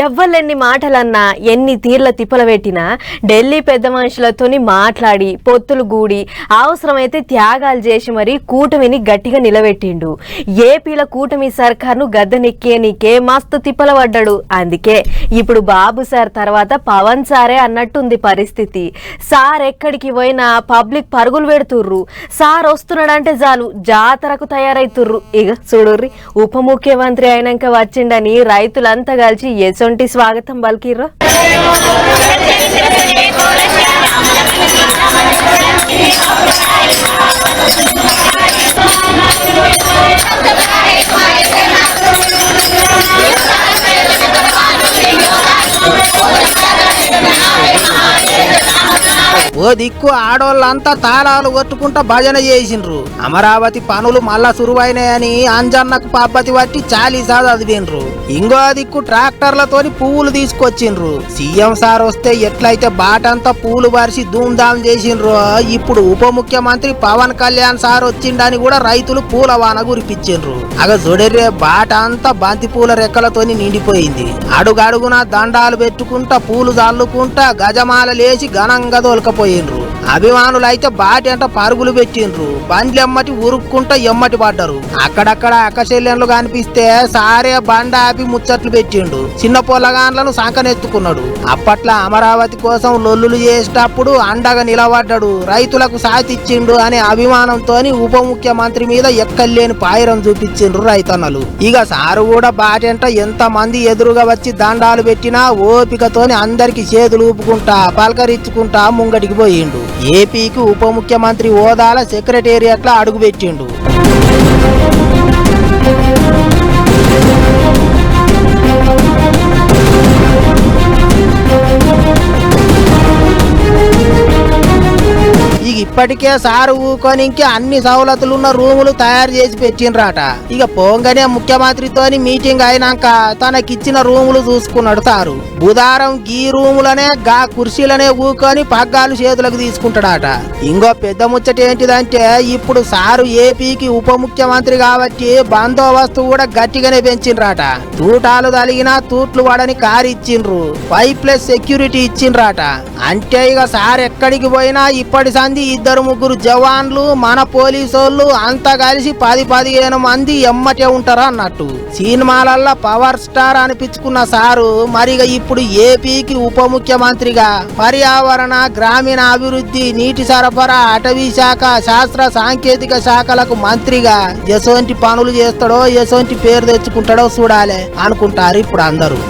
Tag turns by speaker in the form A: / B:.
A: ఎవ్వలెన్ని మాటలన్నా ఎన్ని తీర్ల తిప్పల పెట్టినా ఢిల్లీ పెద్ద మనుషులతోని మాట్లాడి పొత్తులు గూడి అవసరమైతే త్యాగాలు చేసి మరి కూటమిని గట్టిగా నిలబెట్టిండు. ఏపీల కూటమి సర్కార్ను గద్దెనెక్కేనికే మస్తు తిప్పల పడ్డాడు. అందుకే ఇప్పుడు బాబు సార్ తర్వాత పవన్ సారే అన్నట్టుంది పరిస్థితి. సార్ ఎక్కడికి పోయినా పబ్లిక్ పరుగులు పెడుతుర్రు. సార్ వస్తున్నాడంటే చాలు జాతరకు తయారైతుర్రు. ఇక చూడుర్రి, ఉప ముఖ్యమంత్రి అయినాక వచ్చిండని రైతులంతా కలిసి ఎసొంటి స్వాగతం పలికిర్రు.
B: ఓ దిక్కు ఆడోళ్ళంతా తాళాలు కొట్టుకుంటా భజన చేసిండ్రు. అమరావతి పనులు మళ్ళా సురువైనాయని అంజన్నకు పబ్బతి పట్టి చాలీసా చదివిండ్రు. ఇంకో దిక్కు ట్రాక్టర్లతోని పువ్వులు తీసుకొచ్చిండ్రు. సీఎం సార్ వస్తే ఎట్లయితే బాటంతా పూలు పరిచి ధూమ్ధాం చేసిండ్రు, ఇప్పుడు ఉప ముఖ్యమంత్రి పవన్ కళ్యాణ్ సార్ వచ్చిండని కూడా రైతులు పూల వాన కురిపించిండ్రు. అగ జొడెర్రే బాట అంతా బంతి పూల రెక్కలతోని నిండిపోయింది. అడుగడుగున దండాలు పెట్టుకుంటా పూలు చల్లుకుంటా గజమాల లేచి ఘనంగా దొలకపోయిండ్రు. అభిమానులైతే బాటి అంట పరుగులు పెట్టిండ్రు. బండ్లు ఎమ్మటి ఉరుక్కుంటా ఎమ్మటి పడ్డారు. అక్కడక్కడ అక్కచెల్లెన్లు కనిపిస్తే సారే బండ ఆపి ముచ్చట్లు పెట్టిండు. చిన్న పొల్లగాన్లను సంకనెత్తుకున్నాడు. అప్పట్లో అమరావతి కోసం లొల్లులు చేసేటప్పుడు అండగా నిలబడ్డాడు, రైతులకు సాతిచ్చిండు అనే అభిమానంతోని ఉప ముఖ్యమంత్రి మీద ఎక్కలేని పాయిరం చూపించిండ్రు రైతన్నలు. ఇక సారు కూడా బాటి అంట ఎంత మంది ఎదురుగా వచ్చి దండాలు పెట్టినా ఓపికతోని అందరికి చేతులు ఊపుకుంటా పలకరించుకుంటా ముంగటికి పోయిండు. ఏపీకి ఉప ముఖ్యమంత్రి హోదాల సెక్రటేరియట్లో అడుగుపెట్టిండు. ఇప్పటికే సారు ఊకొని అన్ని సౌలతులున్న రూములు తయారు చేసి పెట్టిండ్రాట. ఇక పోంగానే ముఖ్యమంత్రితోని మీటింగ్ అయినాక తనకిచ్చిన రూములు చూసుకున్నాడు సారు. బుధారం గీ రూములనే గా కుర్చీలనే ఊకొని పగ్గాలు చేతులకు తీసుకుంటాడట. ఇంకో పెద్ద ముచ్చట ఏంటిదంటే ఇప్పుడు సారు ఏపీకి ఉప ముఖ్యమంత్రి కాబట్టి బందోబస్తు కూడా గట్టిగానే పెంచిండ్రాట. తూటాలు తలిగినా తూట్లు పడని కారు ఇచ్చిండ్రు, 5+ సెక్యూరిటీ ఇచ్చిండ్రాట. అంటే ఇక సార్ ఎక్కడికి పోయినా ఇప్పటి సంది 2-3 జవాన్లు మన పోలీసోళ్ళు అంతా కలిసి 10-15 మంది ఎమ్మటే ఉంటారా అన్నట్టు. సినిమాలల్లో పవర్ స్టార్ అనిపించుకున్న సారు మరిగా ఇప్పుడు ఏపీకి ఉప ముఖ్యమంత్రిగా పర్యావరణ గ్రామీణ అభివృద్ధి నీటి సరఫరా అటవీ శాఖ శాస్త్ర సాంకేతిక శాఖలకు మంత్రిగా ఎసొంటి పనులు చేస్తాడో ఎసొంటి పేరు తెచ్చుకుంటాడో చూడాలి అనుకుంటారు ఇప్పుడు అందరూ.